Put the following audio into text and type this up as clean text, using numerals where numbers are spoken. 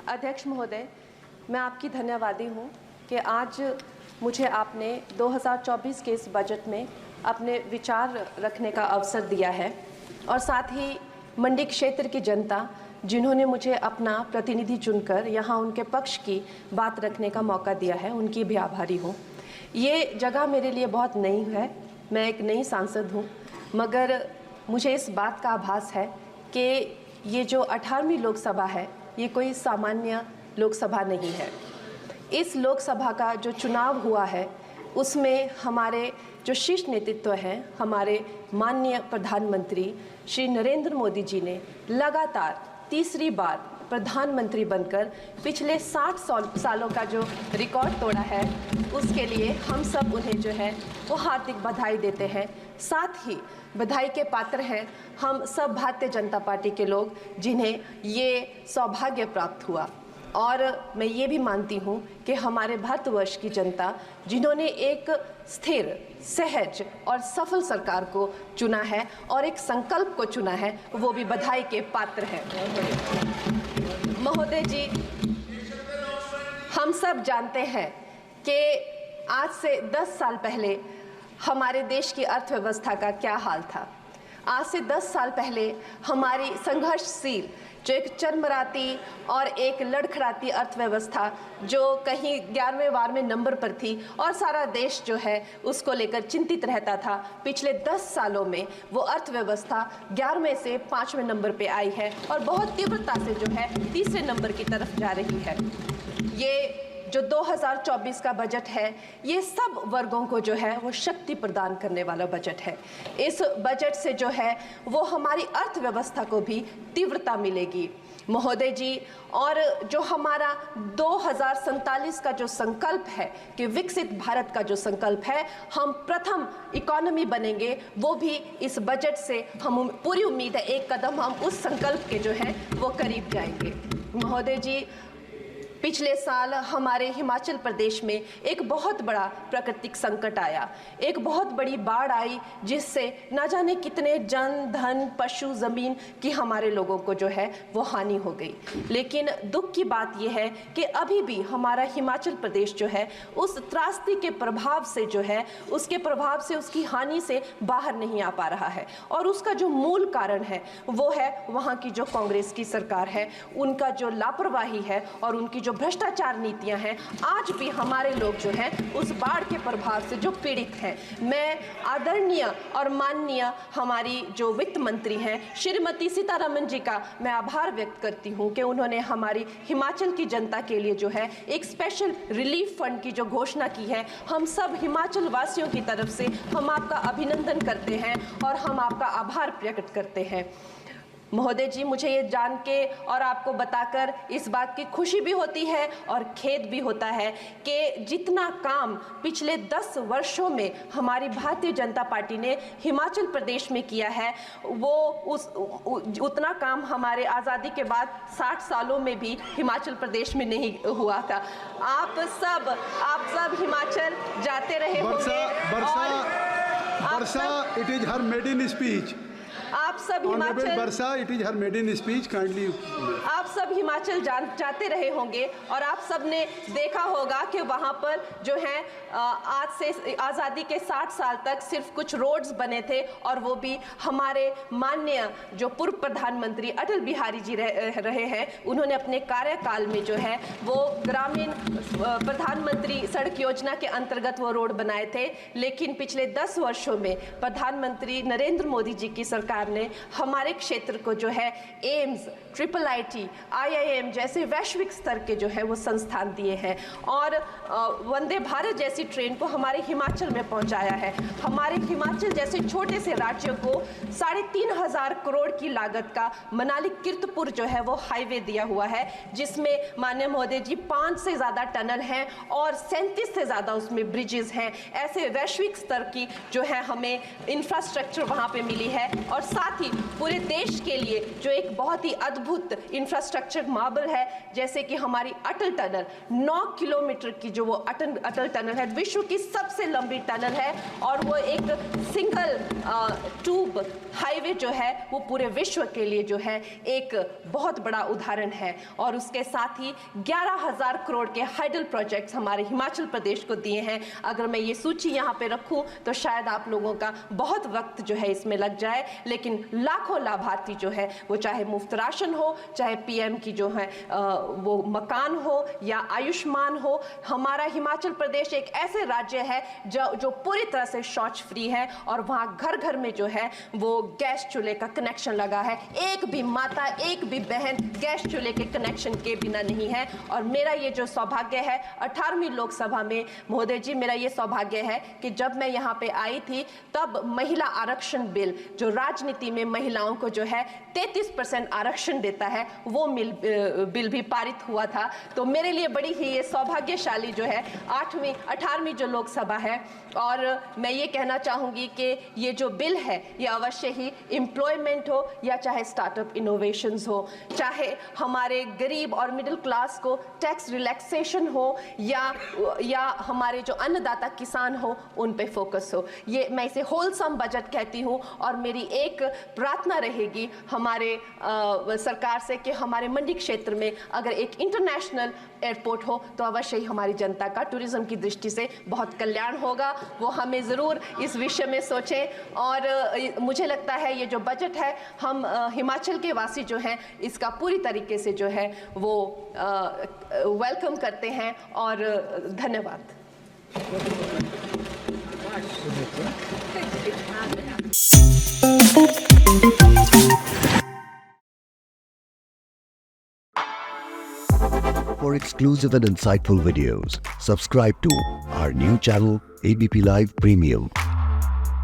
अध्यक्ष महोदय, मैं आपकी धन्यवादी हूँ कि आज मुझे आपने 2024 के इस बजट में अपने विचार रखने का अवसर दिया है और साथ ही मंडी क्षेत्र की जनता जिन्होंने मुझे अपना प्रतिनिधि चुनकर यहाँ उनके पक्ष की बात रखने का मौका दिया है, उनकी भी आभारी हूँ। ये जगह मेरे लिए बहुत नई है, मैं एक नई सांसद हूँ, मगर मुझे इस बात का आभास है कि ये जो 18वीं लोकसभा है ये कोई सामान्य लोकसभा नहीं है। इस लोकसभा का जो चुनाव हुआ है उसमें हमारे जो शीर्ष नेतृत्व हैं, हमारे माननीय प्रधानमंत्री श्री नरेंद्र मोदी जी ने लगातार तीसरी बार प्रधानमंत्री बनकर पिछले 60 सालों का जो रिकॉर्ड तोड़ा है, उसके लिए हम सब उन्हें जो है वो हार्दिक बधाई देते हैं। साथ ही बधाई के पात्र हैं हम सब भारतीय जनता पार्टी के लोग जिन्हें ये सौभाग्य प्राप्त हुआ। और मैं ये भी मानती हूँ कि हमारे भारतवर्ष की जनता जिन्होंने एक स्थिर, सहज और सफल सरकार को चुना है और एक संकल्प को चुना है, वो भी बधाई के पात्र हैं। महोदय जी, हम सब जानते हैं कि आज से 10 साल पहले हमारे देश की अर्थव्यवस्था का क्या हाल था। आज से 10 साल पहले हमारी संघर्षशील जो एक चरमराती और एक लड़खड़ाती अर्थव्यवस्था जो कहीं 11वें-12वें नंबर पर थी और सारा देश जो है उसको लेकर चिंतित रहता था, पिछले 10 सालों में वो अर्थव्यवस्था 11वें से 5वें नंबर पे आई है और बहुत तीव्रता से जो है तीसरे नंबर की तरफ जा रही है। ये जो 2024 का बजट है ये सब वर्गों को जो है वो शक्ति प्रदान करने वाला बजट है। इस बजट से जो है वो हमारी अर्थव्यवस्था को भी तीव्रता मिलेगी महोदय जी। और जो हमारा 2047 का जो संकल्प है कि विकसित भारत का जो संकल्प है, हम प्रथम इकोनॉमी बनेंगे, वो भी इस बजट से हम पूरी उम्मीद है एक कदम हम उस संकल्प के जो है वो करीब जाएंगे। महोदय जी, पिछले साल हमारे हिमाचल प्रदेश में एक बहुत बड़ा प्राकृतिक संकट आया, एक बहुत बड़ी बाढ़ आई जिससे न जाने कितने जन, धन, पशु, जमीन की हमारे लोगों को जो है वो हानि हो गई। लेकिन दुख की बात यह है कि अभी भी हमारा हिमाचल प्रदेश जो है उस त्रासदी के प्रभाव से जो है उसके प्रभाव से, उसकी हानि से बाहर नहीं आ पा रहा है। और उसका जो मूल कारण है वो है वहाँ की जो कांग्रेस की सरकार है, उनका जो लापरवाही है और उनकी जो भ्रष्टाचार नीतियां हैं। आज भी हमारे लोग जो हैं उस बाढ़ के प्रभाव से जो पीड़ित हैं। मैं आदरणीय और माननीय हमारी जो वित्त मंत्री हैं श्रीमती सीतारमण जी का मैं आभार व्यक्त करती हूं कि उन्होंने हमारी हिमाचल की जनता के लिए जो है एक स्पेशल रिलीफ फंड की जो घोषणा की है। हम सब हिमाचल वासियों की तरफ से हम आपका अभिनंदन करते हैं और हम आपका आभार प्रकट करते हैं। महोदय जी, मुझे ये जान के और आपको बताकर इस बात की खुशी भी होती है और खेद भी होता है कि जितना काम पिछले 10 वर्षों में हमारी भारतीय जनता पार्टी ने हिमाचल प्रदेश में किया है वो उतना काम हमारे आज़ादी के बाद 60 सालों में भी हिमाचल प्रदेश में नहीं हुआ था। आप सब हिमाचल जाते रहे होंगे। वर्षा, it is her maiden speech. आप सब हिमाचल वर्षा, it is her maiden speech, kindly. आप सब हिमाचल जाते रहे होंगे और आप सब ने देखा होगा कि वहाँ पर जो है आज से आज़ादी के 60 साल तक सिर्फ कुछ रोड्स बने थे और वो भी हमारे माननीय जो पूर्व प्रधानमंत्री अटल बिहारी जी रहे हैं, उन्होंने अपने कार्यकाल में जो है वो ग्रामीण प्रधानमंत्री सड़क योजना के अंतर्गत वो रोड बनाए थे। लेकिन पिछले 10 वर्षों में प्रधानमंत्री नरेंद्र मोदी जी की सरकार ने हमारे क्षेत्र को जो है एम्स, IIIT, IIM जैसे वैश्विक स्तर के जो है वो संस्थान दिए हैं और वंदे भारत जैसी ट्रेन को हमारे हिमाचल में पहुंचाया है। हमारे हिमाचल जैसे छोटे से राज्यों को 3,500 करोड़ की लागत का मनाली कीर्तपुर जो है वो हाईवे दिया हुआ है, जिसमें माननीय महोदय जी 5 से ज़्यादा टनल हैं और 37 से ज़्यादा उसमें ब्रिजेस हैं। ऐसे वैश्विक स्तर की जो है हमें इंफ्रास्ट्रक्चर वहाँ पे मिली है और साथ साथ ही पूरे देश के लिए जो एक बहुत ही अद्भुत इंफ्रास्ट्रक्चर मार्बल है, जैसे कि हमारी अटल टनल 9 किलोमीटर की जो वो अटल टनल है, विश्व की सबसे लंबी टनल है और वो एक सिंगल ट्यूब हाईवे जो है वो पूरे विश्व के लिए जो है एक बहुत बड़ा उदाहरण है। और उसके साथ ही 11,000 करोड़ के हाइडल प्रोजेक्ट्स हमारे हिमाचल प्रदेश को दिए हैं। अगर मैं ये सूची यहाँ पे रखूँ तो शायद आप लोगों का बहुत वक्त जो है इसमें लग जाए, लेकिन लाखों लाभार्थी जो है वो चाहे मुफ्त राशन हो, चाहे पीएम की जो है वो मकान हो या आयुष्मान हो। हमारा हिमाचल प्रदेश एक ऐसे राज्य है जो पूरी तरह से शौच फ्री है और वहाँ घर घर में जो है वो गैस चूल्हे का कनेक्शन लगा है। एक भी माता, एक भी बहन गैस चूल्हे के कनेक्शन के बिना नहीं है। और मेरा ये जो सौभाग्य है 18वीं लोकसभा में, महोदय जी, मेरा ये सौभाग्य है कि जब मैं यहाँ पे आई थी तब महिला आरक्षण बिल जो राजनीति में महिलाओं को जो है 33% आरक्षण देता है, वो बिल भी पारित हुआ था। तो मेरे लिए बड़ी ही ये सौभाग्यशाली जो है 18वीं जो लोकसभा है। और मैं ये कहना चाहूँगी कि ये जो बिल है ये अवश्य ही एम्प्लॉयमेंट हो या चाहे स्टार्टअप इनोवेशंस हो, चाहे हमारे गरीब और मिडिल क्लास को टैक्स रिलैक्सेशन हो या हमारे जो अन्नदाता किसान हो उन पे फोकस हो। ये मैं इसे होलसम बजट कहती हूँ। और मेरी एक प्रार्थना रहेगी हमारे सरकार से कि हमारे मंडी क्षेत्र में अगर एक इंटरनेशनल एयरपोर्ट हो तो अवश्य ही हमारी जनता का टूरिज्म की दृष्टि से बहुत कल्याण होगा। वो हमें ज़रूर इस विषय में सोचें। और मुझे लगता है ये जो बजट है हम हिमाचल के वासी जो हैं इसका पूरी तरीके से जो है वो वेलकम करते हैं। और धन्यवाद। For exclusive and insightful videos, subscribe to our new channel ABP Live Premium.